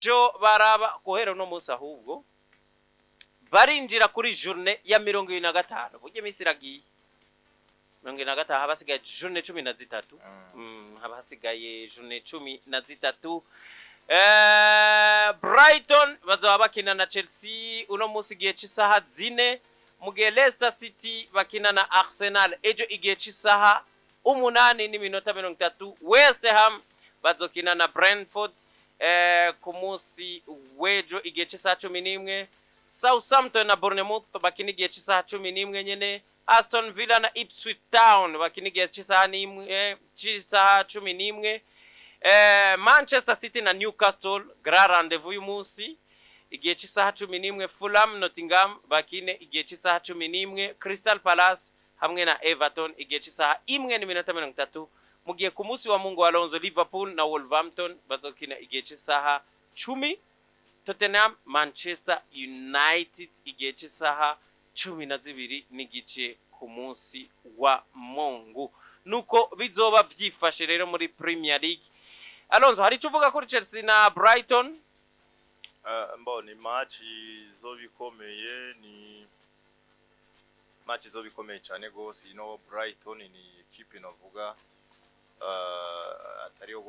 jo baraba guhera no munsi ahubwo barinjira kuri journée ya 25 burya iminsi iragiye 25 habasigaye journée 13 habasigaye journée 13 Brighton bazaba bakina na Chelsea uno munsi gihe cy'isaha 4 mu gihe Leicester City bakina na Arsenal ejo igihe cy'isaha 8:30 West Ham bazokina na Brentford ku munsi wejo igihe cy'isaha 11 Southampton na Bournemouth bakina igihe cy'isaha 11 nyene Aston Villa na Ipswich Town bakina igihe cy'isaha 11 Manchester City na Newcastle grand rendezvous uyu munsi igihe cy'isaha 11 Fulham Nottingham bakine igihe cy'isaha 11 Crystal Palace hamwe na Everton igihe cy'isaha 1:30 mu gihe ku munsi wa Mungu Alonso Liverpool na Wolverhampton bazokina igihe cy'isaha 10 Tottenham Manchester United igihe cy'isaha 12 n'igice ku munsi wa Mungu nuko bizoba vyifashe rero muri Premier League. Alonso hari cuvuga kuri Chelsea na Brighton? Mbona match zo bikomeye ni match zo bikomeye cyane gose Brighton ni equipe novuga atari yo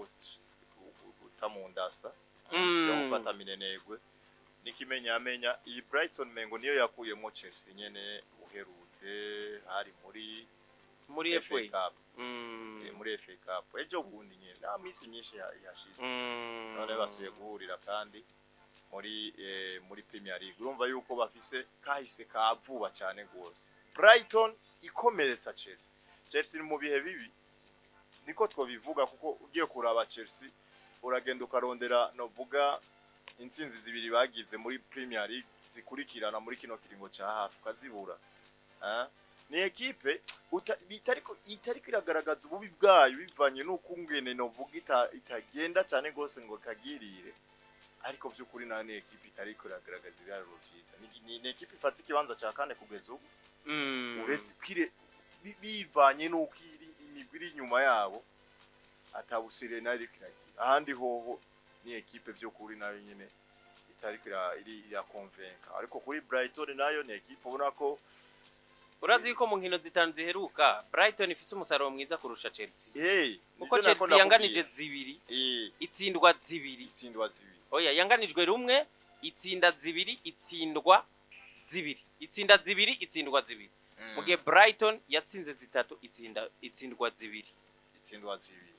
gutamundasa gufata minenegwe nikimenya iyi Brighton mengo niyo yakuyemo Chelsea nyene uherutse hari muri FA Cup muri FA Cup ejo bundi nyene na misi nyinshi yashize none basuye guhurira kandi muri Premier League urumva yuko bafise kahise kavuba cyane gose Brighton ikomeretsa Chelsea mu bihe bibi niko twobivuga kuko ugiye kuraba Chelsea uragenda ukarondera novuga intsinzi zibiri bagize muri Premier League zikurikirana muri kino kiringo cya hafi ukazibura ni equipe itariko iragaragaza ububi bwayo bivanye nuko ngene novuga itagenda cyane gose ngo kagirire ariko byukuri nane equipe itariko iragaragaza ibiraro byiza ni equipe ifata ikibanza cya kane kugeza ubu uretse kwire bivanye nuko imigwiri nyuma yabo atabusire nari kiragira ahandi hoho ni equipe byukuri nayo nyene itariko iri convaincre ariko kuri Brighton nayo ni equipe ubona ko urazi ko mu nkino zitanu ziheruka Brighton ifise umusaruro mwiza kurusha Chelsea kuko Chelsea yanganije zibiri itsindwa zibiri oya yanganijwe rumwe itsinda zibiri itsindwa zibiri mu gihe Brighton yatsinze zitatu itsindwa zibiri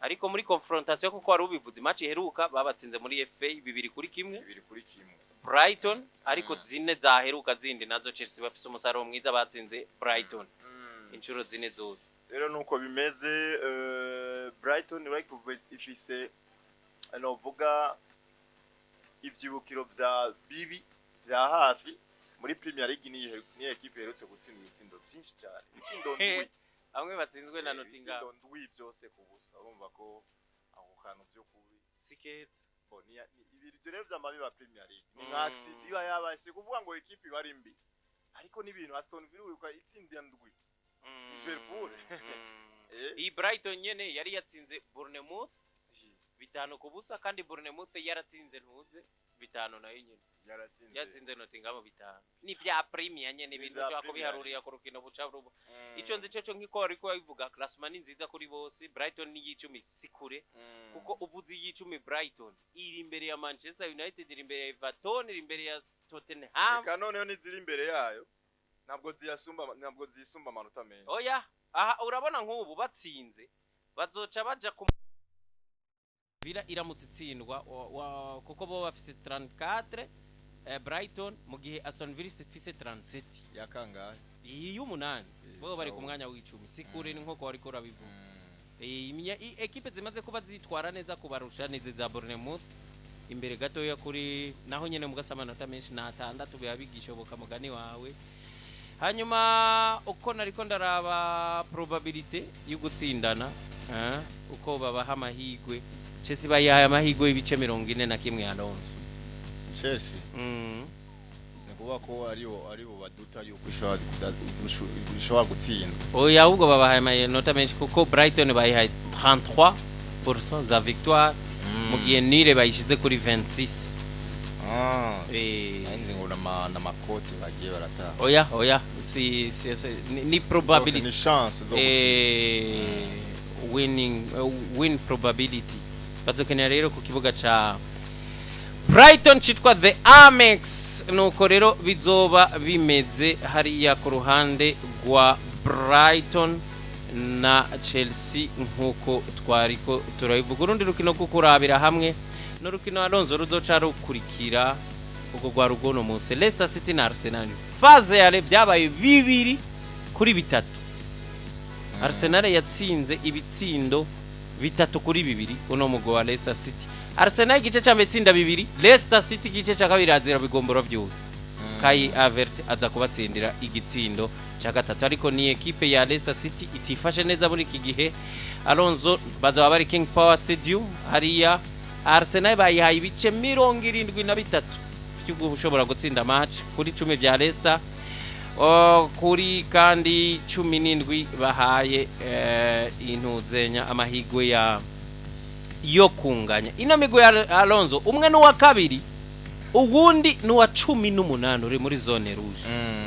ariko muri confrontation kuko wari ubivuze match iheruka babatsinze muri FA 2-1 Brighton ariko zine zaheruka zindi nazo Chelsea bafise umusaruro mwiza batsinze Brighton inshuro zine zose rero nuko bimeze Brighton like ifise anovuga ivyibukiro vya bibi vya hafi muri Premier League ni equipe yerutse gutsinda ibitsindo byinshi cyane ibitsindo ndwi amwe batsinzwe na Nottingham ndwi byose kubusa urumva ko aho kantu byo kubi siketse bonia ibiryo revya mabi ba Premier League ni ngaxi diba yabase kuvuga ngo equipe bari mbi ariko ni ibintu Aston Villa uko itsindiye ndwi Liverpool iyi Brighton nyene yari yatsinze Bournemouth 5-0 kandi Bournemouth yaratsinze ntuze 5 nayo nyene yatsinze Nottingham 5 ni bya Premier nyene ibintu cyo kubiharurira ku rukino buca rubo ico nzi cyo nkiko ariko bivuga classement nziza kuri bose Brighton ni y'icumi sikure kuko uvuze y'icumi Brighton iri imbere ya Manchester United iri imbere ya Everton iri imbere ya Tottenham kanone ni ziri imbere yayo ntabwo zisumba amanota menshi oya aha urabona nk'ubu batsinze bazoca baja ku Villa iramutse itsindwa kuko bo bafise 34 Brighton mu gihe Aston Villa ifise 37 yakangahe y'umunani bo bari ku mwanya w'icumi sikure ni nkoko ariko rabivuga equipe zimaze kuba zitwara neza kubarusha nize za Bournemouth imbere gato ya kuri naho nyene mugasamanota menshi na 6 biyabigishoboka mugani wawe hanyuma uko nariko ndaraba probability yo gutsindana uko babaha amahigwe Chelsea bayaye amahigwe ibice 41 Alonso Chelsea nekuba ko aribo baduta yuko ishobora gutsinda oya ahubwo babahaye amanota menshi kuko Brighton bayihaye 33% za victoire mu gihe Nile bayishize kuri 26 Nzi ngo na makoti bagiye barataha. Oya ni probability Ni chance zo win probability bazokenera rero ku kibuga ca Brighton citwa The Amex nuko rero bizoba bimeze hariya ku ruhande rwa Brighton na Chelsea nkuko twariko turabivuga urundi rukino kukurabira hamwe no rukino Alonso ruzoca rukurikira ugo gwa rugono munsi Leicester City na Arsenal faze yale byabaye 2-3 Arsenal yatsinze ibitsindo 3-2 uno mugo wa Leicester City Arsenal igice ca metsinda 2 Leicester City igice ca kabiri azira bigomboro byose Kai Havertz aza kubatsindira igitsindo ca gatatu ariko ni equipe ya Leicester City itifashe neza muri iki gihe Alonso bazaba bari King Power Stadium hariya Arsenal bayihaye ibice 73 by'uko ushobora gutsinda match kuri 10 vya Leicester kuri kandi 17 bahaye intuzenya amahigwe yo kunganya ino migwe ya Alonso umwe n'uwa kabiri ubundi n'uwa 18 uri muri zone rouge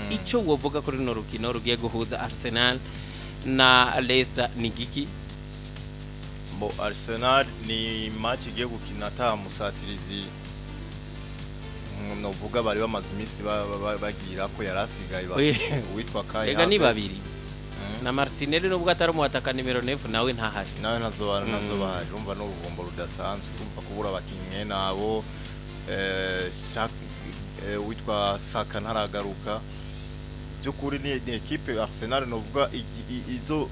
ico wovuga kuri no rukino rugiye guhuza Arsenal na Leicester ni giki Arsenal ni match igiye gukina ta musatirizi novuga bari bamaze imisi bagira ko yarasigaye witwa Kai Ega ni babiri na Martinelli nubwo atari umuhataka nimero 9 nawe ntahari nawe nazo urumva no rugombo rudasanzwe urumva kubura abakinyi nabo witwa Saka ntaragaruka byukuri ni equipe Arsenal novuga izo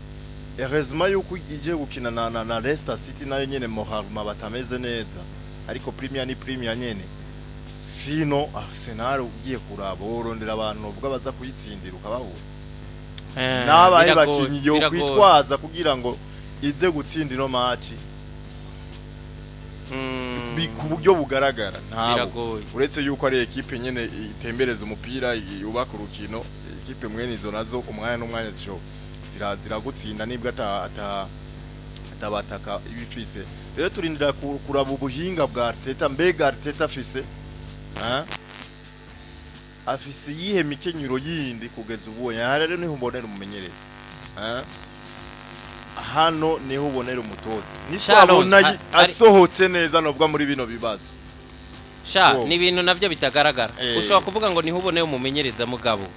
heureusement yuko ije gukina na Leicester City nayo nyene Moharma batameze neza ariko Premier ni Premier nyene sino Arsenal ugiye kuraba urondera abantu novuga baza kuyitsindira ukabahura nabaye bakinyi yo kwitwaza kugira ngo ize gutsinda ino match ku buryo bugaragara ntabwo uretse yuko ari equipe nyene itembereza umupira yubaka urukino equipe mwene izo nazo umwanya n'umwanya ziragutsinda nibwo atabataka ibifise rero turindira kuraba ubuhinga bwa Arteta mbega Arteta afise yihe mikenyuro yindi kugeza ubu rero niho ubonera umumenyereza hano niho ubonera umutoza nitwabona asohotse neza novuga muri bino bibazo ni ibintu navyo bitagaragara ushobora kuvuga ngo niho ubonera umumenyereza mugabo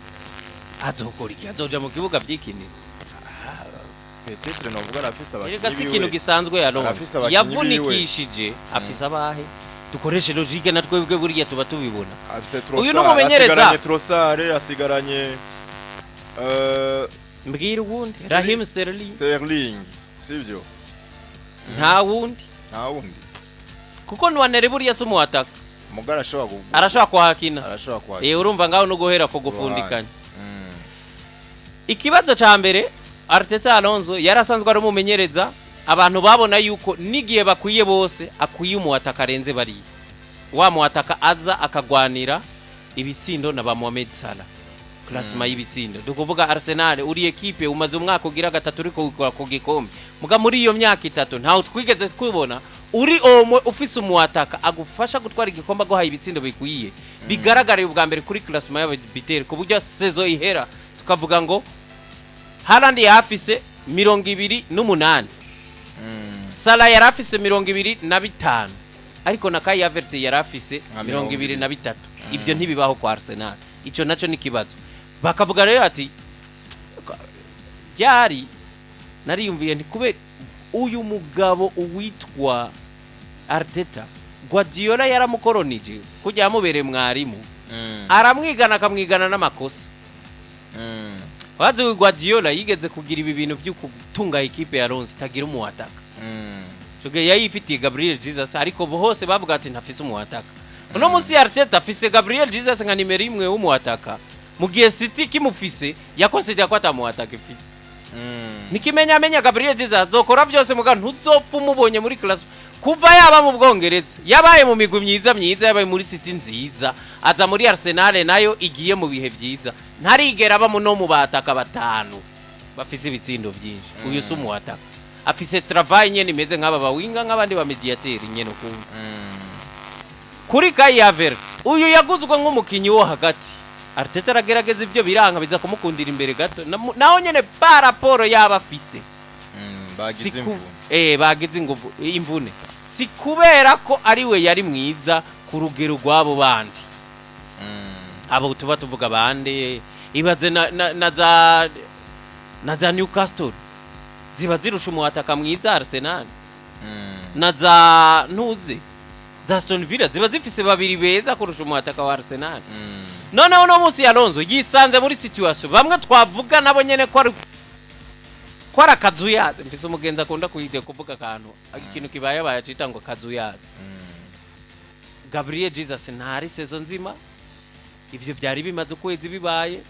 azokora iki azoja mu kibuga vy'ikinira Petetre novuga arafise abakinyi biwe ikintu gisanzwe yavunikishije afise abahe dukoreshe logique natwe bwe buriya tuba tubibona uyu n'umumenyereza Trossard asigaranye mbwira ubundi Raheem Sterling sivyo nta wundi kuko nwanere buriya sumu ataka mugara arashobora kwakina urumva ngaho no guhera ko gufundikanya ikibazo ca mbere Arteta Alonso yarasanzwe ari umumenyereza abantu babona yuko nigiye bakwiye bose akwiye umuhataka arenze bari wa muhataka aza akagwanira ibitsindo na ba Mohamed Salah classement y'ibitsindo dukuvuga Arsenal uri equipe umaze umwaka ugira gatatu uriko ku gikombe muga muri iyo myaka itatu ntaho twigeze twibona uri omwe ufise umuhataka agufasha gutwara igikombe go haye ibitsindo bikwiye bigaragara ubwa mbere kuri classement y'abitere ku buryo saison ihera tukavuga ngo Haaland yafise 28 Salah yarafise 25 ariko na Kai Havertz yarafise 23 ivyo ntibibaho kwa Arsenal ico naco ni kibazo bakavuga rero ati yari nariyumviye nti kube uyu mugabo uwitwa Arteta Guardiola yaramukoronije kujya amubere mwarimu aramwigana akamwigana n'amakosa wazo Guardiola yigeze kugira ibi bintu byo kutunga equipe ya Alonso tagira umuhataka Tuge yayifitiye Gabriel Jesus ariko hose bavuga ati ntafise umuhataka uno musi Arteta afise Gabriel Jesus nka nimero 1 w'umuhataka mugiye City kimufise yakose yakwata umuhataka ifise nikimenya Gabriel Jesus azokora byose muga ntuzopfa umubonye muri class kuva yaba mu Bwongereza yabaye mu migwi myiza yabaye muri City nziza aza muri Arsenal nayo igiye mu bihe byiza ntarigera aba no mu bataka batanu bafise ibitsindo byinshi uyu sumu wataka afise travail nyene imeze nk'aba bawinga nk'abandi ba mediateur nyene kuri Kai Havertz uyu yaguzwe nk'umukinyi wo hagati Arteta aragerageza ibyo biranga biza kumukundira imbere gato naho nyene paraporo yaba afise bagize imvune bagize imvune si kubera ko ari we yari mwiza ku rugero rw'abo bandi abo tuba tuvuga bande ibaze na za Newcastle ziba zirusha umuhataka mwiza Arsenal na za ntuze za Aston Villa ziba zifise babiri beza kurusha umuhataka wa Arsenal none uno munsi Alonso yisanze muri situation bamwe twavuga nabo nyene ko ari kazuyaze mfise umugenza akunda kuvuga kantu ikintu kibaye bayacita ngo kazuyaze Gabriel Jesus ntari season nzima ivyo byari bimaze ukwezi bibaye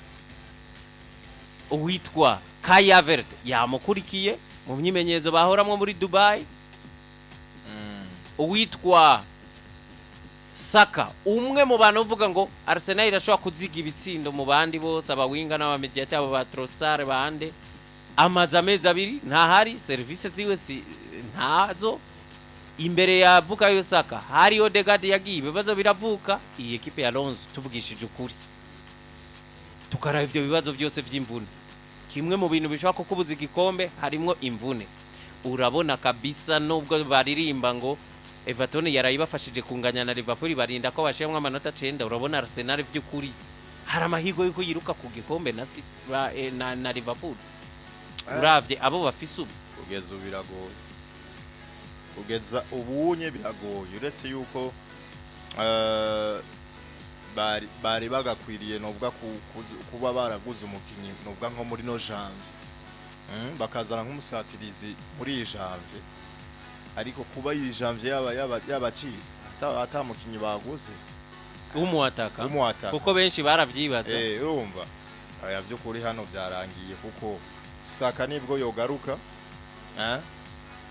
uwitwa Kai Havertz yamukurikiye mu myimenyezo bahoramwe muri Dubai uwitwa Saka umwe mu bantu uvuga ngo Arsenal irashobora kuziga ibitsindo mu bandi bose abawinga n'abamediate abo ba Trossard bande amaza amezi abiri ntahari service ziwe ntazo imbere ya Bukayo Saka hari Odegaard yagiye bibazo biravuka iyi equipe ya Alonso tuvugishije ukuri tukaraba ivyo bibazo byose by'imvune kimwe mu bintu bishobora kukubuza igikombe harimo imvune urabona kabisa nubwo baririmba ngo Everton yarayibafashije kunganya na Liverpool barinda ko bashemwa amanota 9 urabona Arsenal by'ukuri hari amahigo yuko yiruka ku gikombe na City na Liverpool uravye abo bafise kugeza biragoye kugeza ubunye biragoye uretse yuko bari bagakwiriye nobwa kuba baraguze umukinyi nobwa nko muri no janvier bakazana nk'umusatirizi muri janvier ariko kuba iyi janvier yabacize atamukinyi baguze umuhataka kuko benshi baravyibaza urumva aya byo kuri hano byarangiye kuko Saka nibwo yogaruka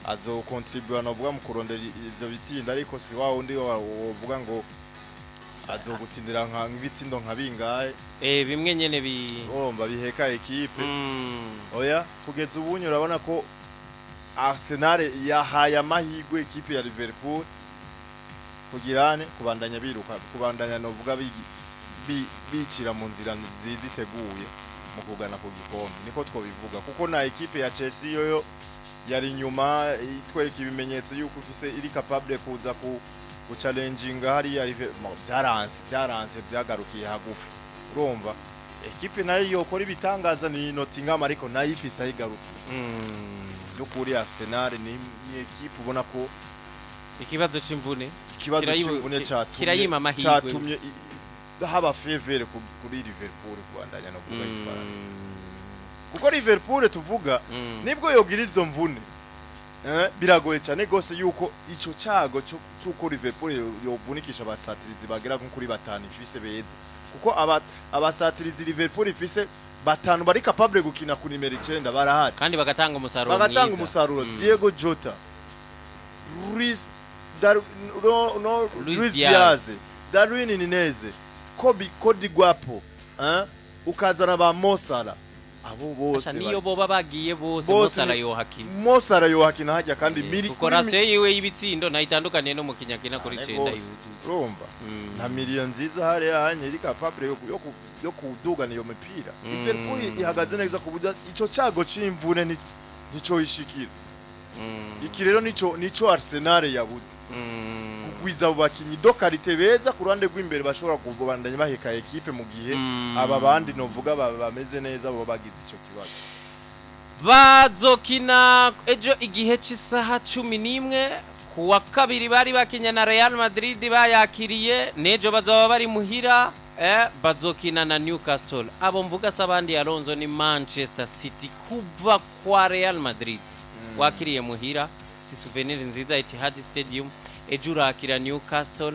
azo contribute nobwa mu kurondera ivyo bitsinda ariko si wa undi wovuga ngo azo gutsindira nka ibitsindo nka bingaye bimwe nyene urumva biheka equipe oya kugeza ubunye urabona ko Arsenal yahaye amahigwe equipe ya Liverpool kugirane kubandanya biruka kubandanya novuga bicira mu nzira nziza iteguye mu kugana ku gikombe niko twobivuga kuko na equipe ya Chelsea yoyo yari nyuma itwereka ibimenyetso yuko ufise iri capable kuza ku challenginga hari byaranse byagarukiye hagufi urumva equipe nayo yokora ibitangaza ni Nottingham ariko nayo ifise ayigarukiye kuri Arsenal ni equipe ubona ko ikibazo c'imvune cyatumye haba favor kuri Liverpool kubandanya no kuba itwara kuko Liverpool tuvuga nibwo yogira izo mvune biragoye cyane gose yuko ico cago cyuko Liverpool yovunikisha abasatirizi bagera kuri batanu ifise beza kuko abasatirizi Liverpool ifise batanu bari capable gukina ku nimero 9 barahari kandi bagatanga umusaruro Diego Jota Luis Diaz Darwin Nunez Cody Gakpo ukazana ba Mosala abo bose niyo boba bagiye bose Mosala yohakina hajya kandi miri korase yiwe yibitsindo nayitandukanye no mukinyakina kuri 9 yuzu urumva na million nziza hari yanye iri capable yo kuduga niyo mipira Liverpool ihagaze neza kubuza ico cago c'imvune nico ishikira iki rero nico Arsenal yabuze kugwiza abo bakinyi dokarite beza ku ruhande rw'imbere bashobora kubandanya baheka equipe mu gihe aba bandi novuga bameze neza bo bagize ico kibazo bazokina ejo igihe cy'isaha 11 kuwa kabiri bari bakinya na Real Madrid bayakiriye nejo bazaba bari muhira bazokina na Newcastle abo mvuga sabandi Alonso ni Manchester City kuva kwa Real Madrid wakiriye muhira si souvenir nziza Etihad Stadium ejura akira Newcastle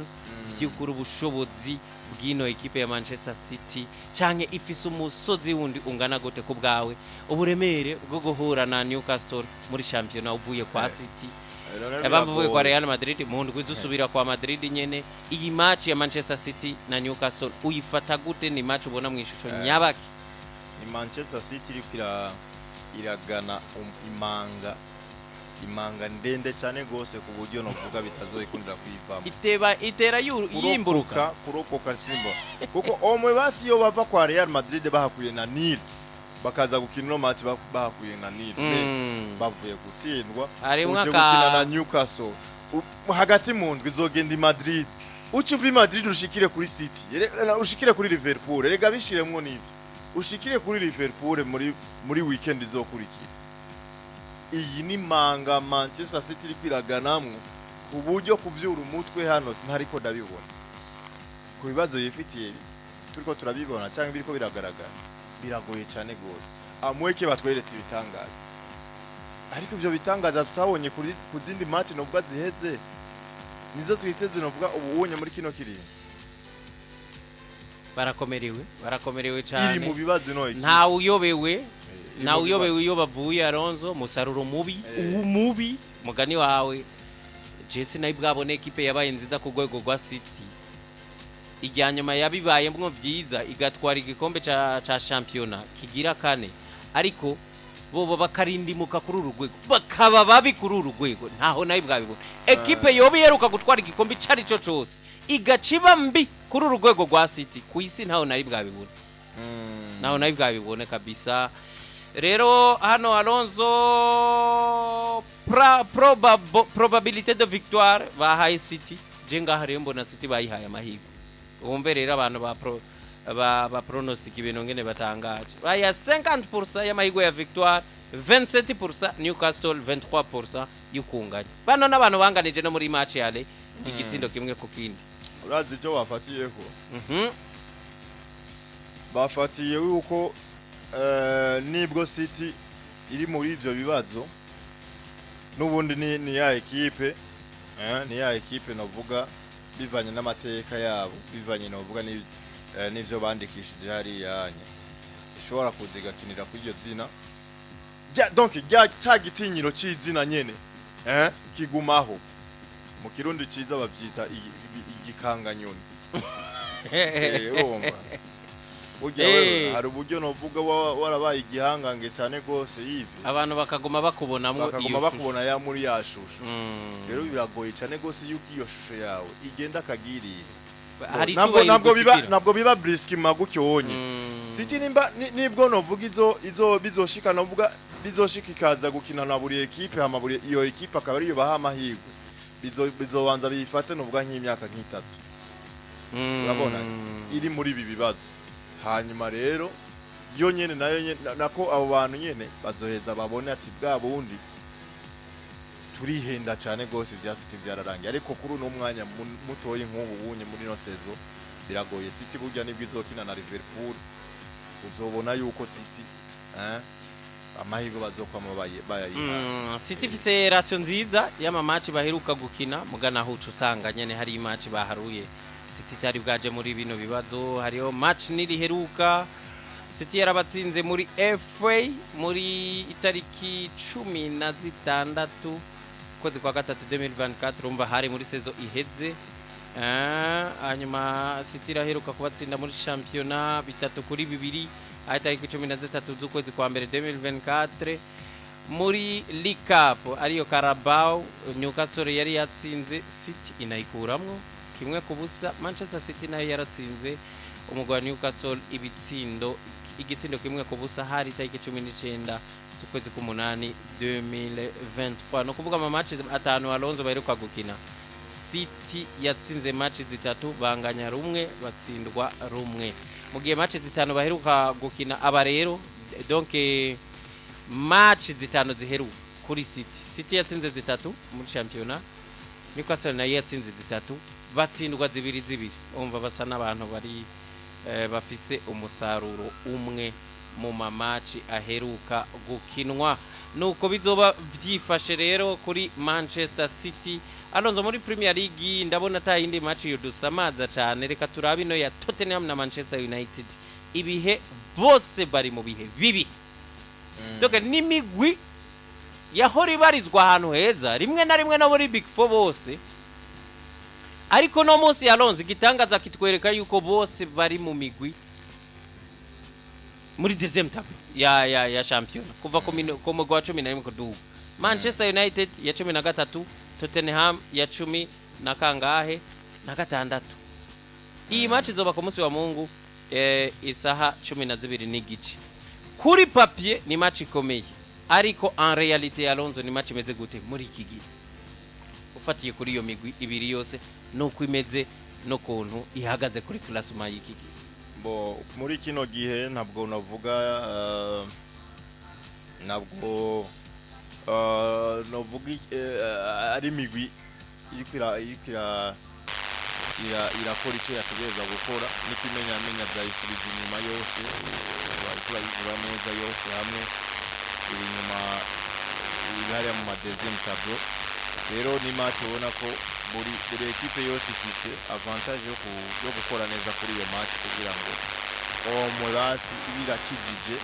byukuru bushobozi bwino equipe ya Manchester City canke ifise umusozi wundi ungana gote ku bwawe uburemere bwo guhura na Newcastle muri championnat uvuye kwa City bavuye kwa Real Madrid mu ndwi zusubira kwa Madrid nyene iyi match ya Manchester City na Newcastle uyifata gute ni match ubona mu ishusho nyabaki ni Manchester City iragana imanga imanga ndende cyane gose ku buryo novuga bitazoyikundira kwivamo itera yimburuka kurokoka simba kuko omwe basi yo bava kwa Real Madrid bahakuye na Nil bakaza gukina no match bahakuye na Nil bavuye gutsindwa uje gukina na Newcastle hagati mu ndwi izogenda i Madrid ucuva i Madrid ushikire kuri City ushikire kuri Liverpool rega bishiremwo nibi ushikire kuri Liverpool muri weekend izokurikira iyi ni manga Manchester City iri kwiraganamwo ku buryo kuvyura umutwe hano ntariko ndabibona ku bibazo yifitiye turiko turabibona cyangwa biriko biragaragara biragoye cyane gose amweke batweretse ibitangaza ariko ivyo bitangaza tutabonye ku zindi match novuga ziheze nizo twiteze novuga ubunye muri kino kiringo barakomerewe cyane iri mu bibazo no nta uyobewe iyo bavuye Alonso musaruro mubi mugani wawe Jesse nayo bwabone equipe yabaye nziza ku rwego rwa City ijyanyuma yabibaye mwo vyiza igatwara igikombe ca championnat kigira kane ariko bobo bakarindimuka kuri urugwego bakaba babi kuri urugwego ntaho nayo bwabibona equipe yobi yeruka gutwara igikombe cari cyo cyose igaciba mbi kuri urugwego rwa City ku isi ntaho nayo bwabibona naho nayo bwabibone kabisa rero hano Alonso probabilité de victoire bahaye City jenga hariyo mbona City bayihaye amahirwe umve rero abantu ba pronostic ibintu ngene batangaje baya 50% y'amahirwe ya victoire 27% Newcastle 23% y'ukunganya bano n'abantu banganije no muri match yale igitsindo kimwe ku kindi urazi byo bafatiyeko bafatiye yuko nibwo City iri muri ivyo bibazo nubundi ni ya equipe novuga bivanye n'amateka yabo bivanye novuga n'ivyo bandikishije hari yanye ishobora kuzigakinira kuri iryo zina donc cya gitinyiro c'izina nyene kigumaho mu kirundi ciza bavyita igikanganyoni hari uburyo novuga warabaye igihangange cyane gose yivi abantu bakaguma bakubonamwo ya muri yashusho rero biragoye cyane gose yuko iyo shusho yawe igenda kagirira nabwo biba brisk magucyonye City nibwo novuga izo bizoshika novuga bizoshikikaza gukina na buri equipe hama buri iyo equipe akaba ariyo baha amahirwe bizobanza bifate novuga nk'imyaka nk'itatu urabona iri muri ibi bibazo hanyuma rero yo nyene nayo nako abo bantu nyene bazoheza babone ati bwa bundi turihenda cyane gose bya City byararangiye ariko kuri uno mwanya mutoye nk'ubu bunye muri no sezo biragoye City burya nibwo izokina na Liverpool uzobona yuko City amahirwe bazokwama bayayiha City ifise relation nziza y'ama match baheruka gukina mugana hucu usanga nyene hari match baharuye City tari bwaje muri bino bibazo hariyo match niriheruka City yarabatsinze muri FA muri itariki 16 kwezi kwa gatatu 2024 umva hari muri sezo iheze hanyuma City iraheruka kubatsinda muri championnat 3-2 itariki 13 z'ukwezi kwa mbere 2024 muri League Cup ariyo Carabao Newcastle yari yatsinze City inayikuramwo kimwe kubusa Manchester City nayo yaratsinze umugwa wa Newcastle igitsindo kimwe kubusa hari itariki 19 z'ukwezi k'umunani 2023 no kuvuga ama matches atanu Alonso baheruka gukina City yatsinze match zitatu banganya rumwe batsindwa rumwe mu gihe match zitanu baheruka gukina aba rero donc match zitanu ziheruka kuri City yatsinze zitatu muri championnat Newcastle nayo yatsinze zitatu batsindwa zibiri umva basa n'abantu bari bafise umusaruro umwe mu mamaci aheruka gukinwa nuko bizoba vyifashe rero kuri Manchester City Alonso muri Premier League ndabona ta yindi match yodusamaza cyane reka turabe no ya Tottenham na Manchester United ibihe bose bari mu bihe bibi donc nimigwi yahori barizwa ahantu heza rimwe na rimwe no muri Big Four bose ariko no munsi Alonso gitangaza kitwereka yuko bose bari mu migwi muri deuxième table ya champion kuva ku mugwa 11 kuduga Manchester United ya 13, Tottenham ya 10 na kangahe na gatandatu. Iyi match izoba ku munsi wa Mungu isaha 12 n'igice. Kuri papier ni match ikomeye, ariko en realite Alonso ni match imeze gute muri iki gihe? Ufatiye kuri iyo migwi ibiri yose nuko imeze no kuntu ihagaze kuri classement y'iki gihe. Bo muri kino gihe ntabwo navuga ntabwo novuga ari migwi irakora icyo yategereza gukora n'ikimenyamenya byayisubije inyuma yose barikura yivura neza yose hamwe inyuma hariya mu madeuxième tableau. Rero ni match ubona ko buri equipe yose ifise avantage yo gukora neza kuri iyo match kugira ngo omurasi ibirakijije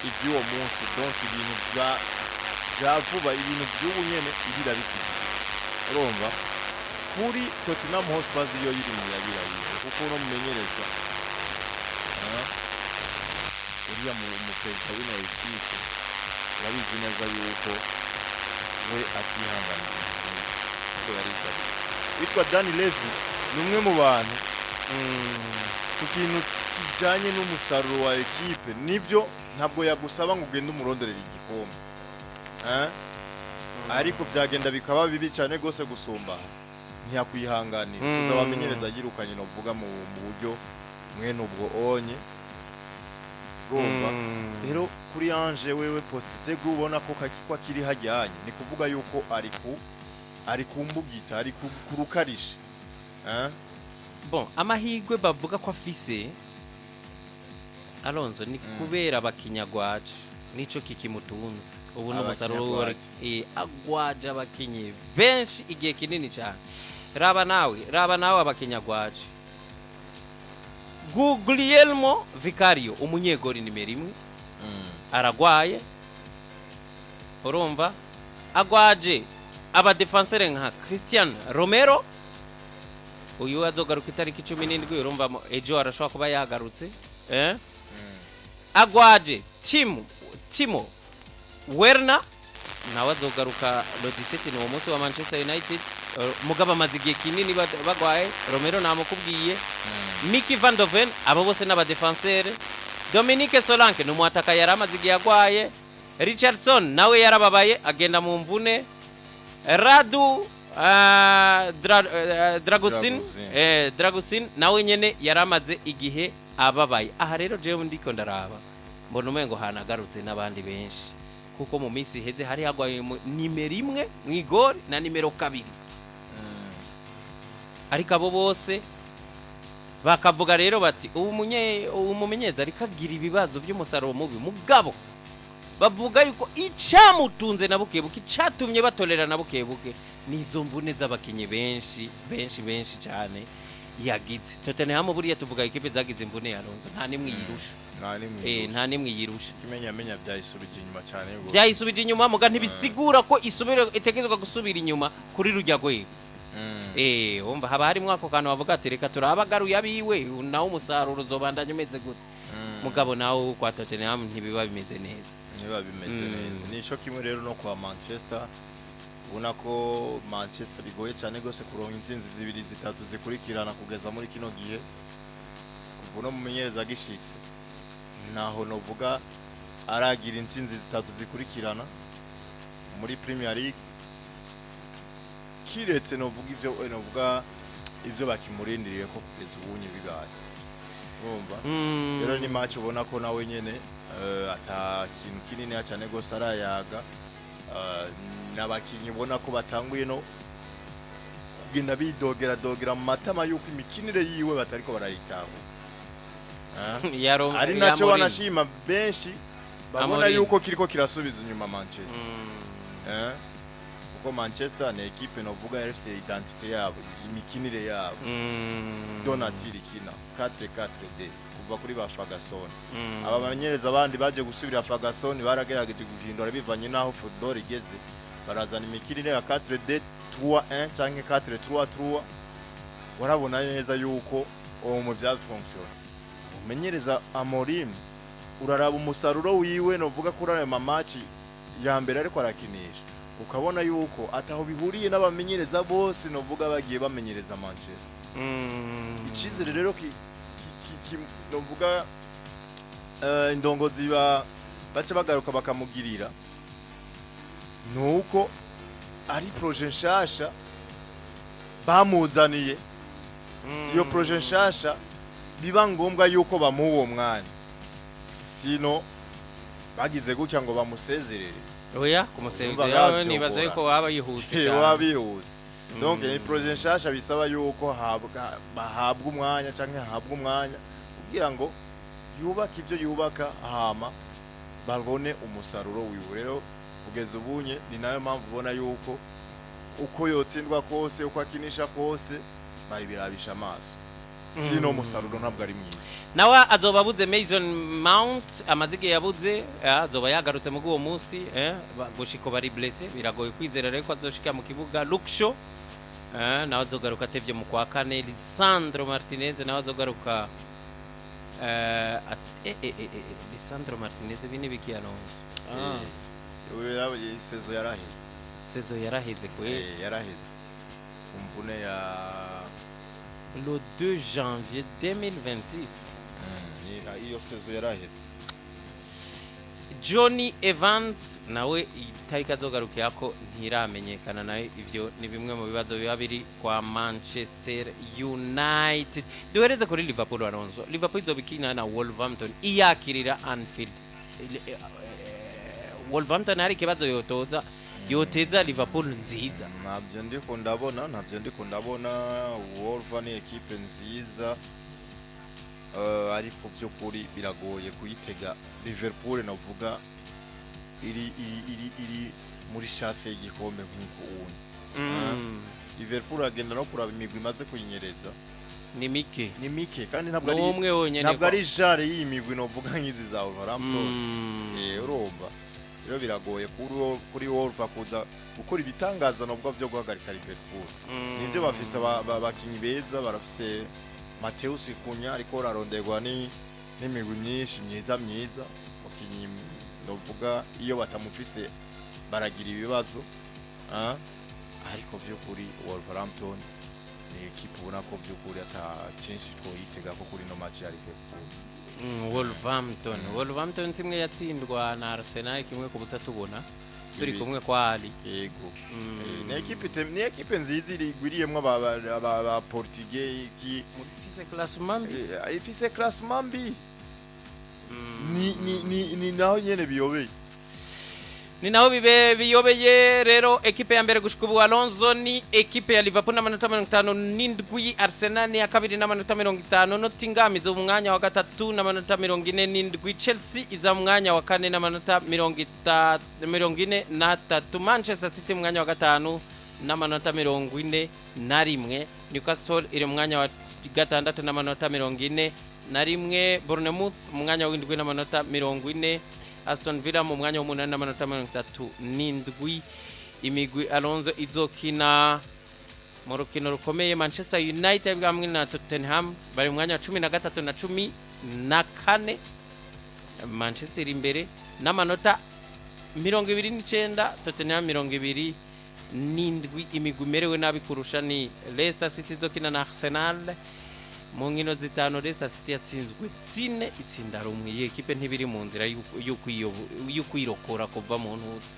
ibyuwo munsi, donc ibintu byavuba ibintu by'ubunyene ibirabikije. Urumva kuri Tottenham Hotspur yo yiri mu yabirabize kuko no mumenyereza uriya mu perezida w'ino equipe yabizi neza yuko we atihanganira ko yari kabiri. Witwa Dani Levy ni umwe mu bantu ku kintu kijanye n'umusaruro wa equipe, nibyo ntabwo yagusaba ngo ugende umuronderera igikombe ariko byagenda bikaba bibi cyane gose gusumba ntiyakwihanganira. Tuzabamenyereza yirukanye no vuga mu buryo mwene ubwo onye. Urumva rero kuri Ange wewe postite ubona ko kakikwa kiri hajyanye ni kuvuga yuko ari kumbugita ari kurukarisha. Bon, amahigwe bavuga ko afise Alonso ni kubera abakinyagwaje nico kikimutunze. Ubu no musaruro agwaje abakinyi benshi igihe kinini cyane. Raba nawe abakinyagwaje. Guglielmo Vicario umunyegori nimero 1 aragwaye. Urumva agwaje aba defenseur nka Christian Romero uyu azogaruka itariki 17 urumva ejo arashobora kuba yagarutse agwaje Timo Werner nawe azogaruka lo 17 no munsi wa Manchester United. Mugaba mazigiye kinini bagwaye Romero namukubwiye Mickey Van de Ven abo bose n'aba defenseur. Dominique Solanke no mwataka yaramazigiye agwaye. Richardson nawe yarababaye agenda mu mvune. Radu Dragusin nawe nyene yaramaze igihe ababaye. Aha rero jewe ndiko ndaraba mbona umengo hanagarutse n'abandi benshi kuko mu minsi heze hari hagwaye nimero 1 mwigori na nimero 2 ariko abo bose bakavuga rero bati umumenyeza arikagira ibibazo by'umusaruro mubi mugabo bavuga yuko icamutunze na bukebuke catumye batolera na bukebuke nizo mvune z'abakinyi benshi cyane yagize. Tottenham buriya tuvuga ikipe zagize imvune ya Alonso nta nimwe yirusha nta nimwe yirusha. Kimenyamenya byayisubije inyuma cyane ngo byayisubije inyuma muga ntibisigura ko isubire itegezwa gusubira inyuma kuri rujya gwego. Umva haba harimo ako kantu bavuga ati reka turabagaruye abiwe nawo umusaruro uzobandanya umeze gute mugabo nawo kwa Tottenham ntibiba bimeze neza. Nico kimwe rero no kwa Manchester ubona ko Manchester bigoye cyane gose kuronka insinzi 2-3 zikurikirana kugeza muri kino gihe kuvuno mumenyereza gishitse naho novuga aragira insinzi 3 zikurikirana muri Premier League kiretse novuga ivyo bakimurindiriye ko kugeza ubunye bigaye. Urumva rero ni match ubona ko nawe nyene ata kintu kinini cyane gose arayaga n'abakinyi ubona ko batanguye no kugenda bidogera mu matama yuko imikinire yiwe batariko barayitaho. Ari naco banashima benshi babona yuko kiriko kirasubiza inyuma Manchester. Kuko Manchester ni equipe novuga FC identité yabo imikinire yabo Donatille kina 4-4-2 kuva kuri ba Ferguson. Aba bamenyereza abandi baje gusubira Ferguson baragerageje guhindura bivanye naho football igeze barazana imikinire ya 4-2-3-1 canke 4-3-3 warabona neza yuko mu bya function. Umenyereza Amorim uraraba umusaruro wiwe novuga kuri ayo match ya mbere ariko arakinisha ukabona yuko ataho bihuriye n'abamenyereza bose novuga bagiye bamenyereza Manchester. Icyizere rero novuga indongozi baca bagaruka bakamugirira nuko ari projet nshasha bamuzaniye. Iyo projet nshasha biba ngombwa yuko bamuha mwanya, sino bagize gutya ngo bamusezerere. Oya kumusezerera nibaza yuko waba yihuse cyane. Waba yihuse. Donc ni projet nshasha bisaba yuko bahabwa umwanya canke habwa umwanya kugira ngo yubaka ivyo yubaka hama babone umusaruro wiwe. Rero kugeza ubunye ni nayo mpamvu ubona yuko uko yotsindwa kose uko akinisha kose bari birabisha amaso, sino umusaruro ntabwo ari mwiza. Nawa azoba abuze Mason Mount amazige yabuze, azoba yagarutse mu guwo munsi gushiko bari blessé, biragoye kwizera rero ko azoshika mu kibuga. Luksho nawe azogaruka atevye mu kwa kane. Lisandro Martinez nawe azogaruka Lisandro Martinez bini biki Alonso. Sezo yaraheze. Sezo yaraheze kwe. Yaraheze. Kumvune ya le 2 janvier 2026. Iyo sezo yaraheze. Johnny Evans nawe itariki azogarukira ko ntiramenyekana, nawe ivyo ni bimwe mu bibazo biba biri kwa Manchester United. Duhereze kuri Liverpool Alonso. Liverpool izobikina na Wolverhampton iyakirira Anfield. Wolverhampton hari kibazo yoteza Liverpool nziza. Navyo ndiko ndabona Wolverhampton ni equipe nziza. Ariko byo kuri biragoye kuyitega Liverpool navuga iri muri chance y'igikombe nk'uko ubu. Liverpool agenda no kuraba imigwi imaze kuyinyereza ni mike kandi ntabwo ari jare y'imigwi novuga nk'izi za Wolverhampton. Urumva rero biragoye kuri Wolves kuza gukora ibitangaza nobwo byo guhagarika Liverpool. Nivyo bafise abakinyi beza, barafise Mateus Cunha ariko raronderwa n'imigwi myinshi myiza bakinyi novuga iyo batamufise baragira ibibazo. Ariko byo kuri Wolverhampton ni equipe ubona ko byo kuri atacinshi twoyitega ko kuri no match ya Liverpool. Wolverhampton simwe yatsindwa na Arsenal kimwe ku busa tubona turi kumwe kwa Ali. Yego. Ni equipe nziza irigwiriyemwe aba Portugais ki ifise classement mbi. Ni naho nyene biyobeye. Ni naho biyobeye rero equipe ya mbere gushika ubu Alonso ni equipe ya Liverpool na manota 57, Arsenal ni ya kabiri na manota 50, Nottingham izo mu mwanya wa gatatu na manota 47, Chelsea iza mu mwanya wa kane na manota 43, Manchester City mu mwanya wa gatanu na manota 41, Newcastle iri mu mwanya wa gatandatu na manota 41, Bournemouth mu mwanya wa 7 na manota 40, Aston Villa mu mwanya wa 8 na manota 37. Imigwi Alonso izokina mu rukino rukomeye Manchester United hamwe na Tottenham bari mu mwanya wa 13 na 14. Manchester imbere na manota 29, Tottenham 27. Imigwi merewe nabi kurusha ni Leicester City izokina na Arsenal. Mu nkino zitanu Leicester City yatsinzwe 4 itsinda rumwe. Iyi equipe ntibiri mu nzira y'ukwirokora kuva mu ntuzi.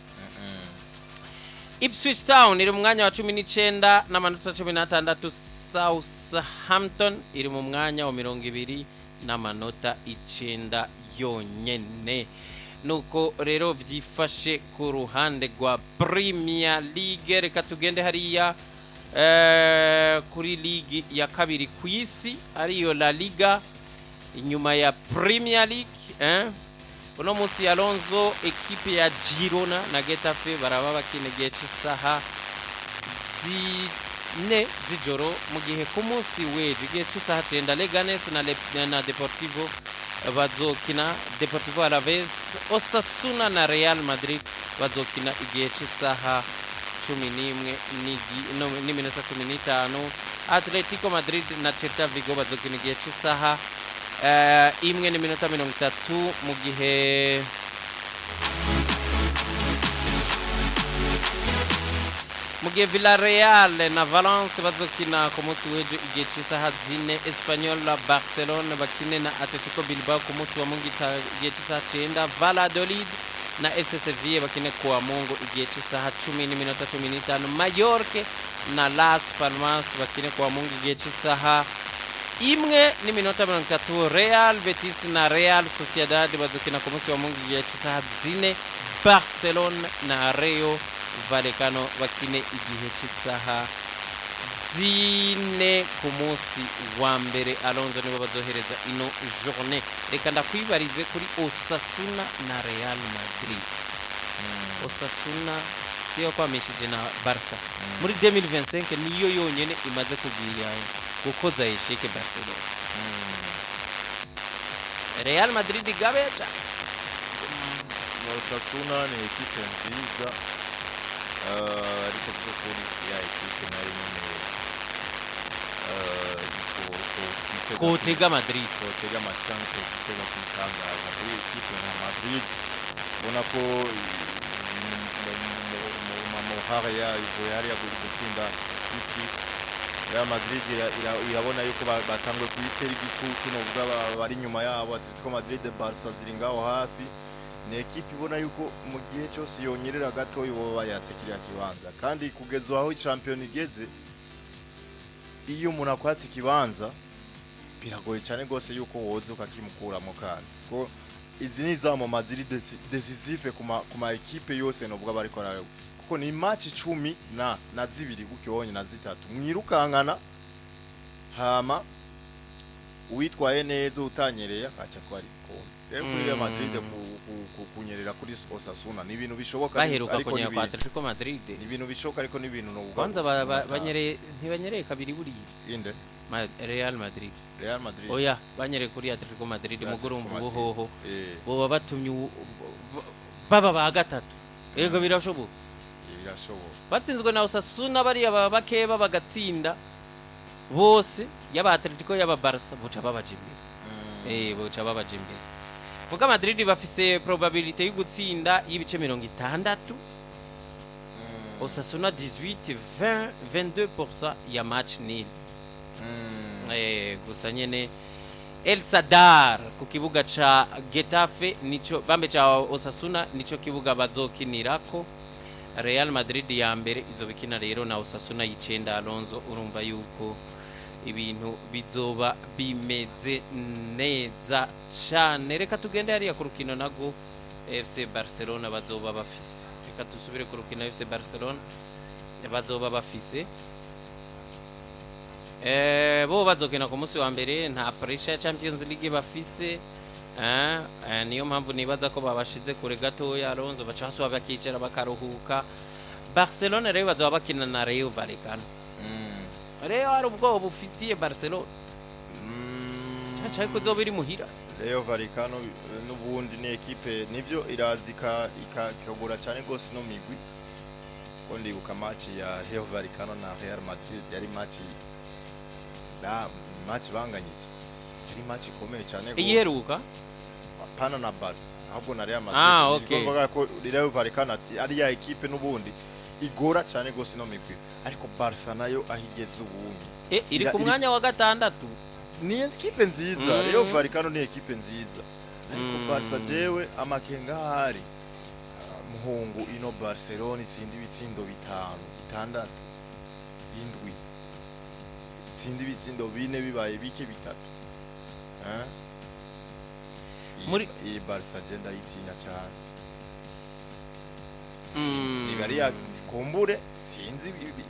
Ipswich Town iri mu mwanya wa 19 na manota 16, Southampton iri mu mwanya wa 20 na manota 9 yonyene. Nuko rero byifashe ku ruhande rwa Premier League. Reka tugende hariya kuri ligi ya kabiri ku isi ariyo La Liga inyuma ya Premier League. Uno munsi Alonso equipe ya Girona na Getafe baraba bakinegiye cy'isaha 4 z'ijoro, mu gihe ku munsi weje igihe cy'isaha 9 Leganes na Deportivo bazokina. Deportivo Alaves, Osasuna na Real Madrid bazokina igihe cy'isaha 11 n'iminota 15. Atletico Madrid na Celta Vigo bazokina igihe cy'isaha 1 n'iminota 30, mu gihe mugihe Villarreal na Valence bazokina ku munsi w'ejo igihe cy'isaha 4 Espanyol na Barcelona bakine na Atletico Bilbao ku munsi wa Mungu igihe cy'isaha 9 Valladolid na FC Sevilla bakine kuwa Mungu igihe cy'isaha 10:15 Mallorca na Las Palmas bakine kuwa Mungu igihe cy'isaha 1:30 Real Betis na Real Sociedad bazokina ku munsi wa Mungu igihe cy'isaha 4 Barcelona na Rayo Vallecano bakine igihe cy'isaha 4 ku munsi wa mbere. Alonso nibo bazohereza ino journée. Reka ndakwibarize kuri Osasuna na Real Madrid. Osasuna siyo kwamishije na Barca muri 2025 niyo yonyene imaze kugira gukoza yeshike Barcelona. Real Madrid gabeja Osasuna ni ekipe nziza ariko polisi ya ekipe nayo nyene kotega Madrid kotega machanke kutega kutangaza kuri ekipe na Madrid ubona ko mamohara yayo yari gutsinda City. Real Madrid irabona yuko batangwe kuyitera igitutu n'ubwo bari nyuma yabo Atletico Madrid, Barca ziri ngaho hafi. Ni ekipe ibona yuko mu gihe cyose yonyerera gato yo bayatse kiriya kibanza, kandi kugeza aho champion igeze iyo umuntu akwatse kibanza biragoye cyane gose yuko woze ukakimukuramo, kandi ko izi ni za mu Madrid decisive kuma ekipe yose no bwa bari korara, kuko ni match 10 na zibiri gukibonye na zitatu mwirukankana, hama uitwaye neza utanyereye akaca twari kombe. Rero kuri Real Madrid kunyerera kuri Osasuna ni ibintu bishoboka, baheruka kunyera kwa Atletico Madrid ni ibintu bishoboka, ariko ni ibintu no kwanza banyereye ntibanyereye kabiri buri inde Real Madrid oya banyereye kuri Atletico Madrid mugurumva buhoho boba batumye baba ba gatatu. Yego birashoboka batsinzwe na Osasuna bari abakeba bagatsinda bose yaba Atletico yaba Barca buca babajimbira buca babajimbira. Kuko Madrid bafise probabilité yo gutsinda y'ibice 60, Osasuna 18, 20, 22% ya match nil. Gusa nyene El Sadar ku kibuga ca Getafe nico bambe ca Osasuna nico kibuga bazokinirako. Real Madrid ya mbere izobikina rero na Osasuna y'icenda. Alonso urumva yuko ibintu bizoba bimeze neza cyane. Reka tugende hariya ku rukino nago FC Barcelona bazoba bafise. Reka tusubire ku rukino FC Barcelona bazoba bafise. Bo bazokina ku munsi wa mbere, nta pressure Champions League bafise. Niyo mpamvu nibaza ko babashize kure gato ya Alonso bacaswa bakicara bakaruhuka. Barcelona rero bazoba bakina na Rayo Vallecano. Rayo ari ubwo bufitiye Barcelona cyane ko biri muhira. Rayo Vallecano n'ubundi ni ekipe nivyo irazika ikagura cyane gose no migwi, ko ndibuka match ya Rayo Vallecano na Real Madrid yari match banganyije, yari match ikomeye cyane gose. Iheruka pana na Barca ahubwo na Real Madrid. Okay. Ngombwa ko Rayo Vallecano ari ya ekipe n'ubundi igora cyane gose no migwi, ariko Barca nayo ahigeze ubunyi iri ku mwanya wa gatandatu. Ni ekipe nziza. Rayo Vallecano ni ekipe nziza, ariko Barca jewe amakenga hari muhungu ino Barcelona itsindi bitsindo 5, 6, 7 itsindi bitsindo 4 bibaye bike bitatu. Muri Barca jenda itinya cyane. Ni bari yakumbure sinzi bibi,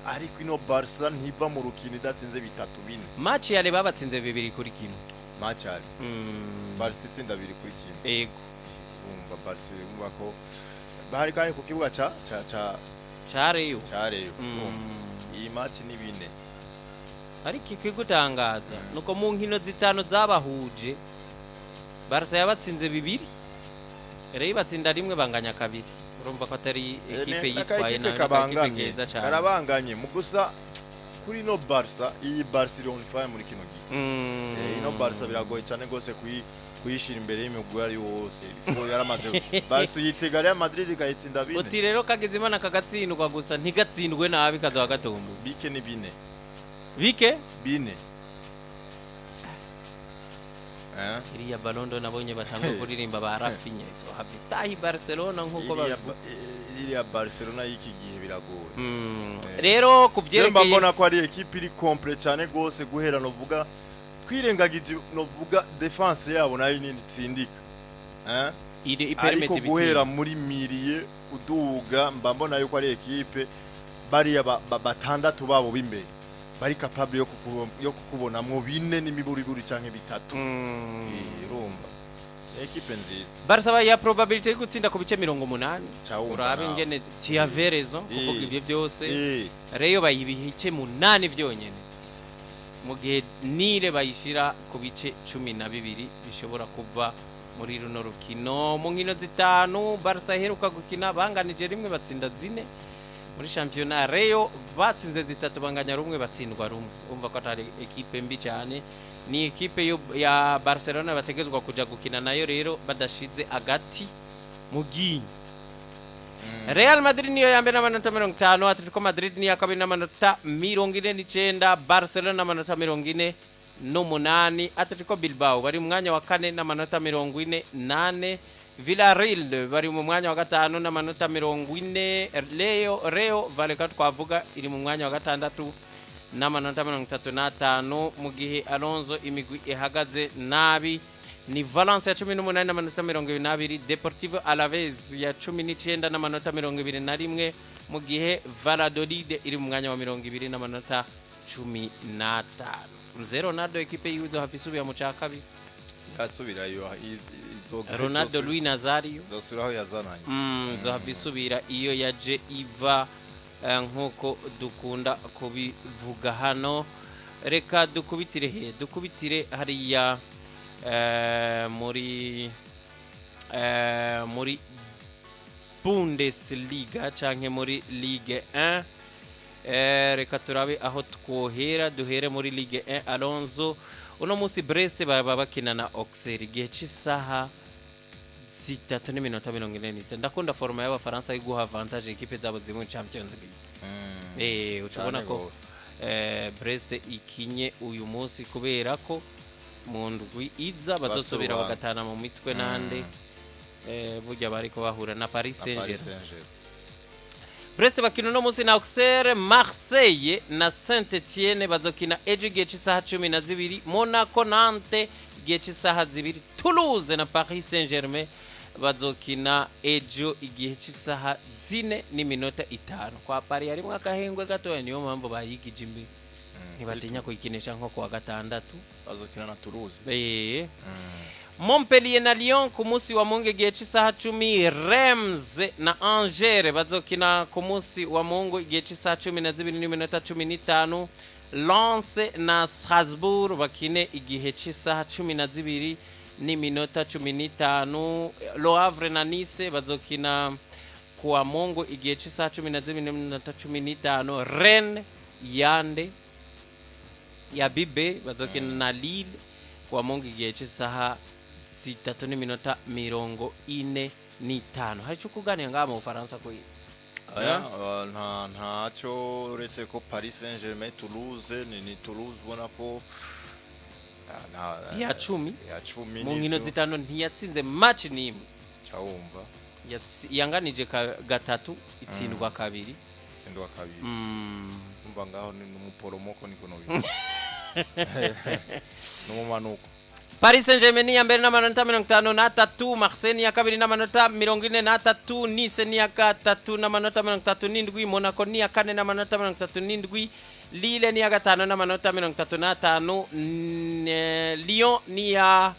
ariko ino Barca ntiba mu rukino idatsinze 3-4. Match yale babatsinze 2-1 match yale Barca itsinda 2-1. Yego umva Barca umva ko bari kare ku kibuga ca Rayo. Iyi match ni 4, ariko ikigutangaza nuko mu nkino zitano zabahuje Barca yabatsinze 2, Rayo batsinda 1 banganya 2. Urumva ko atari ekipe yitwaye na kabanganye karabanganye mu gusa kuri no Barca. Iyi Barcelona fire muri kino gihe ino Barca biragoye cyane gose kuyishira imbere y'imigwi ari wose ko yaramaze Barca yitega Real Madrid gahitsinda bine uti rero kagize imana kagatsindwa gusa ntigatsindwe nabi kazawa gatombo bike ni bine bine iriya balondo nabonye batanga kuririmba ba Rafinha so habitahi Barcelona nkuko bavuga iriya Barcelona y'iki gihe biragoye rero kuvyerekeye mbona ko ari equipe iri complete cyane gose guhera no vuga twirengagije no vuga defense yabo nayo nini tsindika iri ipermete biti guhera muri miliye uduga mbambona yuko ari equipe bari batandatu babo b'imbere bari capable yo kukubonamwo bine n'imiburiburi canke bitatu irumba equipe nziza Barca ya probability yo gutsinda ku bice 80 urabe ingene Tiaverezo kuvuga ivyo byose Reyo bayibihice 8 vyonyene mu gihe Nile bayishira ku bice 12 bishobora kuva muri runo rukino mu nkino zitanu Barca heruka gukina banganije rimwe batsinda zine muri championnat Reyo batsinze zitatu banganya rumwe batsindwa rumwe umva ko atari equipe mbi cyane ni equipe ya Barcelona bategezwa kuja gukina nayo rero badashize agati mu ginyi Real Madrid niyo ya mbere n'amanota 50 Atletico Madrid niyo ya kabiri n'amanota 49 Barcelona n'amanota 48 Atletico Bilbao bari mu mwanya wa kane n'amanota 48 Villarreal bari mu mwanya wa gatanu n'amanota 40 Reyo Vallecano twavuga iri mu mwanya wa gatandatu n'amanota 35 mu gihe Alonso imigwi ihagaze nabi ni Valence ya 18 n'amanota 22 Deportivo Alaves ya 19 n'amanota 21 mu gihe Valladolid iri mu mwanya wa 20 n'amanota 15 Ronaldo equipe yuzo hafisubiya mu cakabi yasubirayo Ronaldo Luis Nazario zosubiraho yazananye zo hafisubira iyo yaje iva nkuko dukunda kubivuga hano reka dukubitire hariya muri Bundesliga canke muri Ligue 1 reka turabe aho twohera duhere muri Ligue 1 Alonso uno musi Brest baba bakina na Auxerre igihe cy'isaha 6:40 ndakunda forma y'abafaransa yo guha avantage equipe zabo ziri mu Champions League utabona ko Brest ikinye uyu munsi kubera ko mu ndwi iza bazosobera bagatana mu mitwe nande burya bari ko bahura na Paris Saint-Germain Brest bakina no munsi na Auxerre Marseille na Saint-Etienne bazokina ejo igihe cy'isaha 12 Monaco Nantes igihe cy'isaha 2 Toulouse na Paris Saint-Germain bazokina ejo igihe cy'isaha 4:05 kwa Paris harimo akahengwe gatoya niyo mpamvu bayigije imbere ntibatinya kuyikinisha nko kwa gatandatu bazokina na Toulouse Montpellier na Lyon ku munsi wa Mungu igihe cy'isaha 10 Reims na Angers bazokina ku munsi wa Mungu igihe cy'isaha 12:15 Lens na Strasbourg bakine igihe cy'isaha 12:15 Le Havre na Nice bazokina ku wa Mungu igihe cy'isaha 12:15 Rennes Yande ya Bibe bazokina na Lille ku wa Mungu igihe cy'isaha 6:45 hari cyo kuganira ngaha mu Faransa ko ntacyo uretse ko Paris Saint-Germain Toulouse ni Toulouse ubona ko ya 10 mu nkino zitano ntiyatsinze match nimwe cyawumva yanganije gatatu itsindwa kabiri umva ngaho ni umuporomoko niko no n'umumanuko Paris Saint-Germain ya mbere n'amanota 53 Marseille ya kabiri n'amanota 43 Nice ni ya gatatu n'amanota 37 Monaco ni ya kane n'amanota 37 Lille ni ya gatano n'amanota 35 Lyon ni ya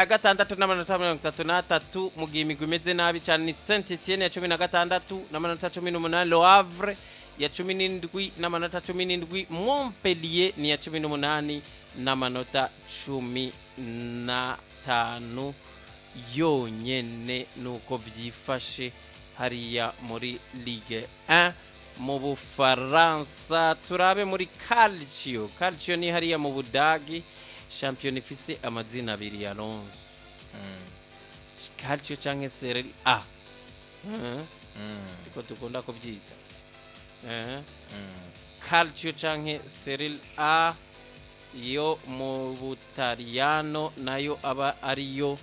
gatandatu n'amanota 33 mu gihe imigwi imeze nabi cyane ni Saint-Etienne ya 16 n'amanota 18 Le Havre ya 17 n'amanota 17 Montpellier ni ya 18 n'amanota 15 yonyene nuko vyifashe hariya muri Ligue 1 mu Bufaransa. Turabe muri Calcio ni hariya mu Budagi shampiyona ifise amazina abiri ya Alonso. Calcio canke Serie A. Siko dukunda kuvyita. Calcio canke Serie A yo mu Butaliyano nayo aba ariyo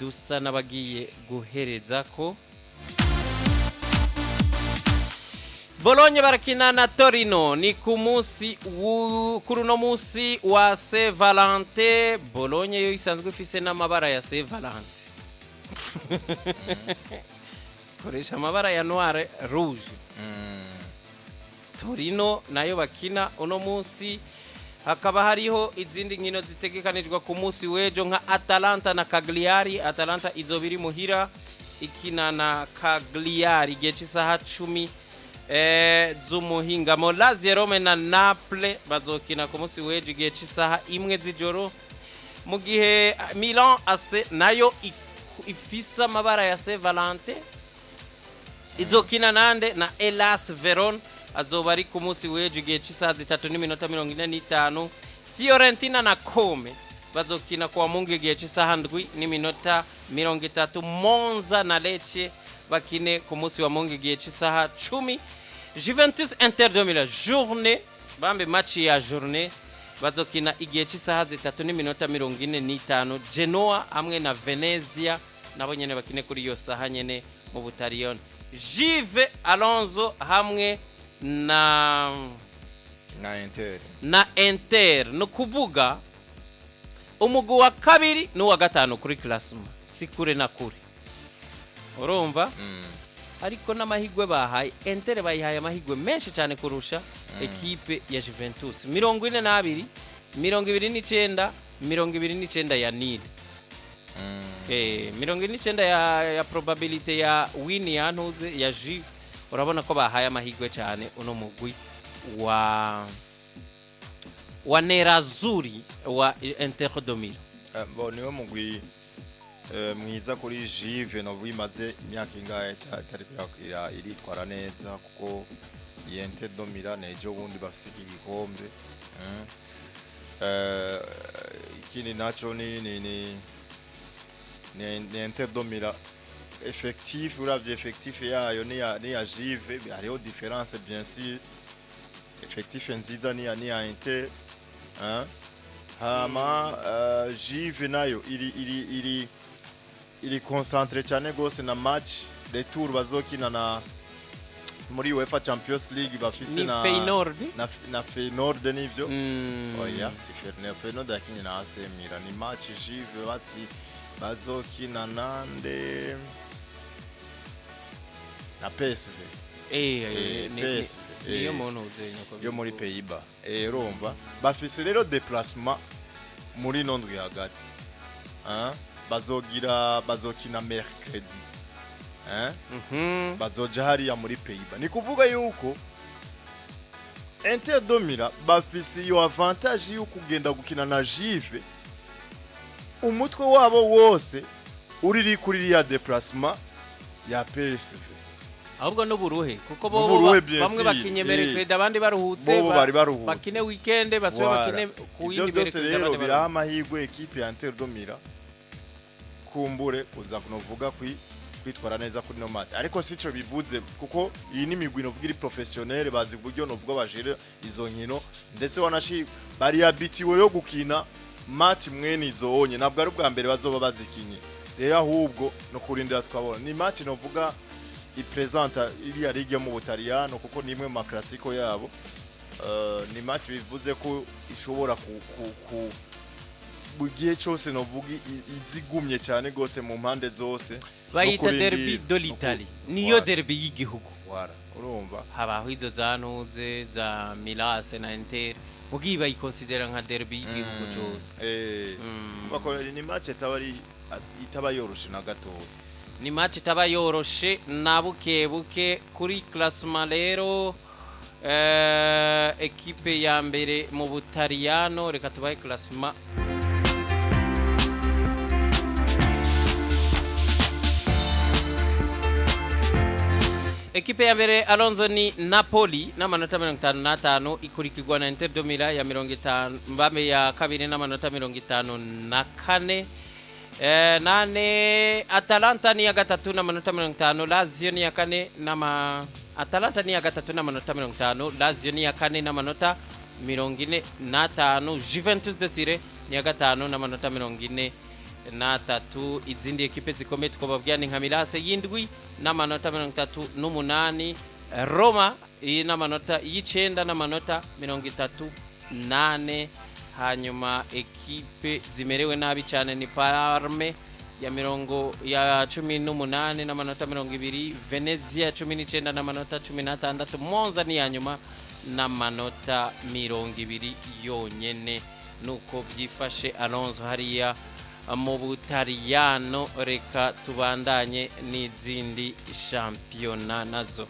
dusa n'abagiye guhereza ko. Bologna barakina na Torino ni ku munsi kuri uno munsi wa Saint Valentin. Bologna yo isanzwe ifise n'amabara ya Saint Valentin. Koresha amabara ya noir rouge. Torino nayo bakina uno munsi. Hakaba hariho izindi nkino zitegekanijwe ku munsi wejo nka Atalanta na Cagliari. Atalanta izobiri muhira ikina na Cagliari igihe cy'isaha 10 z'umuhingamo. Lazio Roma na Naples bazokina ku munsi wejo igihe cy'isaha 1 z'ijoro, mu gihe Milan AC nayo ifisa amabara ya Saint Valentin izokina nande na Hellas Verona azoba ari ku munsi wejo igihe cy'isaha 3:45. Fiorentina na Como bazokina kwa Mungu igihe cy'isaha 7:30. Monza na Lecce bakine ku munsi wa Mungu igihe cy'isaha 10. Juventus Inter de Milan journée bambe match ya journée bazokina igihe cy'isaha 3:45. Genoa hamwe na Venezia nabo nyene bakine kuri yo saha nyene mu Butaliyano. Juve Alonso hamwe na Inter no kuvuga umugwi wa kabiri n'uwa gatanu kuri classement sikure na kure, urumva? Ariko n'amahigwe bahaye Inter bayihaye amahigwe menshi cyane kurusha ekipe ya Juventus. 42, 29, 29 ya Nil. 29 ya probability ya win ya ntuze ya Juve. Urabona ko bahaye amahigwe cyane uno mugwi wa Nerazzurri wa Inter de Milan. Niwe mugwi mwiza kuri Juve no vimaze imyaka ingahe atari iritwara neza, kuko Inter de Milan ejo bundi bafise iki gikombe. Ikindi naco ni Inter de Milan effectif, uravye effectif yayo ni ya Juve, hariho différence bien sûr. Effectif nziza ni ya Inter, hama Juve nayo iri concentré cyane gose na match retour bazokina na muri UEFA Champions League bafise na Feyenoord nivyo. Oya si Feyenoord yakini na AC Milan. Ni match Juve bazokina nande na PSV. Niyo muntu uzenya yo muri Pays-Bas. Urumva bafise rero déplacement muri nondwe hagati. Bazokina mercredi. Bazoja hariya muri Pays-Bas. Ni kuvuga yuko Inter de Milan bafise yo avantage yo kugenda gukina na Juve. Umutwe wabo wose uriri kuri ya déplacement ya PSV. Ahubwo no buruhe kuko bo bamwe bakinye mercredi abandi baruhutse bakine weekend baswe bakine ku yindi mercredi abandi biraha amahigwe equipe ya Inter de Milan kumbure uza kunovuga kwitwara neza kuri no match, ariko sico bivuze kuko iyi ni migwi novuga iri professionnel bazi buryo novuga bajere izo nkino, ndetse wanashi bari habitiwe yo gukina match mwene izo onye, nabwo ari ubwa mbere bazoba bazikinye. Rero ahubwo no kurindira twabona ni match novuga ipresenta iriya ligue mu Butaliyano kuko nimwe mu classico yabo. Ni match bivuze ko ishobora ku bugiye cyose novuga izigumye cyane gose mu mpande zose. Bayita derby de l'Italie, niyo derby y'igihugu. Urumva habaho izo zanuze za Milan na Inter mugi bayikonsidera nka derby y'igihugu cyose. Bako ni match itaba yoroshe na gato. Ni match itaba yoroshe na buke kuri classement rero. Ekipe ya mbere mu Butaliyano, reka tubahe classement. Ekipe ya mbere Alonso ni Napoli n'amanota 55 ikurikirwa na Inter de Milan ya 50 mbame ya kabiri n'amanota 54 nane Atalanta ni ya gatatu n'amanota 50 Lazio ni ya kane Atalanta ni ya gatatu n'amanota 50 Lazio ni ya kane n'amanota 45 Juventus de Turin ni ya gatanu n'amanota 43 izindi ekipe zikomeye twababwira ni nka Milase yindwi n'amanota 38 Roma n'amanota y'icenda n'amanota 38 hanyuma ekipe zimerewe nabi cyane ni Parme ya 18 n'amanota 20 Venezia 19 n'amanota 16 Monza ni yanyuma n'amanota 20 yonyene nuko byifashe Alonso hariya mu Butaliyano. Reka tubandanye n'izindi shampiyona nazo.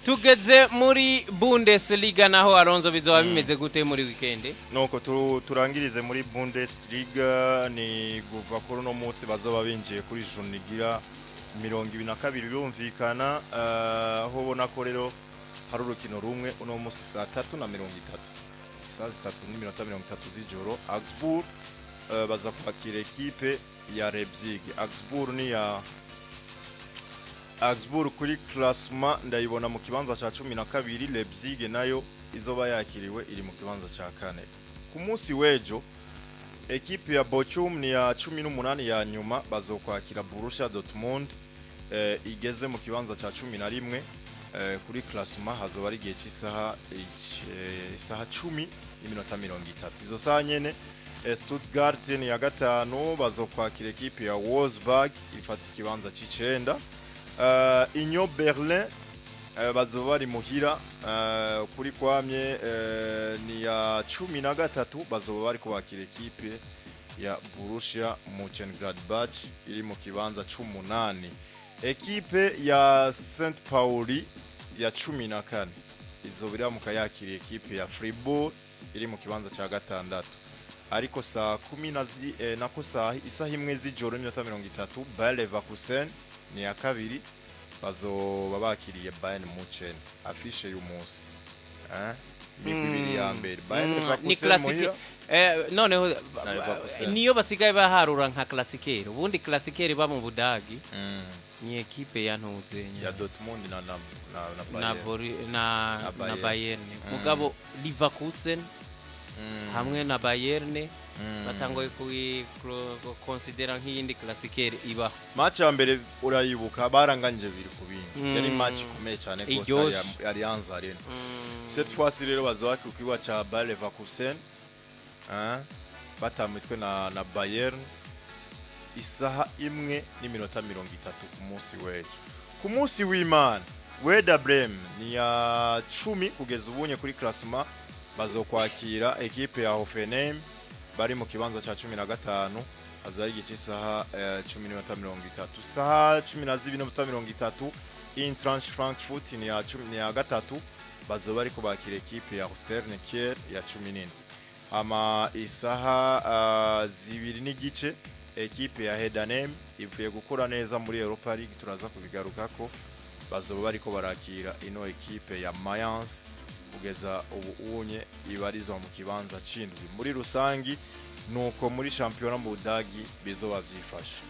Tugeze muri Bundesliga naho Alonso bizoba bimeze gute muri weekend? Nuko turangirize muri Bundesliga ni guva kuri no munsi bazoba binjiye kuri Junigira 22 birumvikana aho bona ko rero hari urukino rumwe uno munsi saa 3:30 saa 3:30 z'ijoro Augsburg baza kwakira ekipe ya Leipzig. Augsburg kuri classement ndayibona mu kibanza ca 12, Leipzig nayo izoba yakiriwe iri mu kibanza ca 4. Ku munsi wejo ekipe ya Bochum ni ya 18 ya nyuma bazokwakira Borussia Dortmund igeze mu kibanza ca 11 kuri classement hazoba ari gihe cy'isaha 10:30. Izo saha nyene Stuttgart ni ya gatanu bazokwakira ekipe ya Wolfsburg ifata ikibanza c'icenda. Union Berlin bazoba bari muhira kuri kwamye ni ya 13 bazoba bari kubakira ekipe ya Borussia Mönchengladbach iri mu kibanza c'8. Ekipe ya St Pauli ya 14 izobira mu kayakira ekipe ya Fribourg iri mu kibanza ca 6. Ariko saa 10 nako isaha imwe z'ijoro 30 Bayer Leverkusen ni ya kabiri bazoba bakiriye Bayern Munchen. Afishe y'umunsi mibiri ya mbere Bayern Leverkusen noneho niyo basigaye baharura nka classicaire. Ubundi classicaire ba mu Budagi ni ekipe ya ntuzenya ya Dortmund na Bayern. Mugabo Leverkusen hamwe na Bayern batangoye considera nk'iyindi classicaire iba. Match ya mbere urayibuka baranganje biri kubindi yari match ikomeye cyane rwose yari Allianz Arena. Cette fois rero bazoba ku kibuga ca Bayer Leverkusen batamitwe na Bayern isaha 1:30 ku munsi wejo. Ku munsi w'Imana Werder Bremen ni ya 10 kugeza ubunye kuri classement bazokwakira ekipe ya Hoffenheim bari mu kibanza ca 15 azari gice saha 10:30 saha 12:30 Eintracht Frankfurt ni ya 13 bazoba ariko bakira ekipe ya Lucerne Kiel ya 17 ama isaha 2 n'igice ekipe ya Heidenheim ivuye gukora neza muri Europa League turaza kubigarukako bazoba bariko barakira ino ekipe ya Mayence kugeza ubu unye ibarizwa mu kibanza cindwi muri rusangi nuko muri championnat mu Budagi bizoba vyifashe.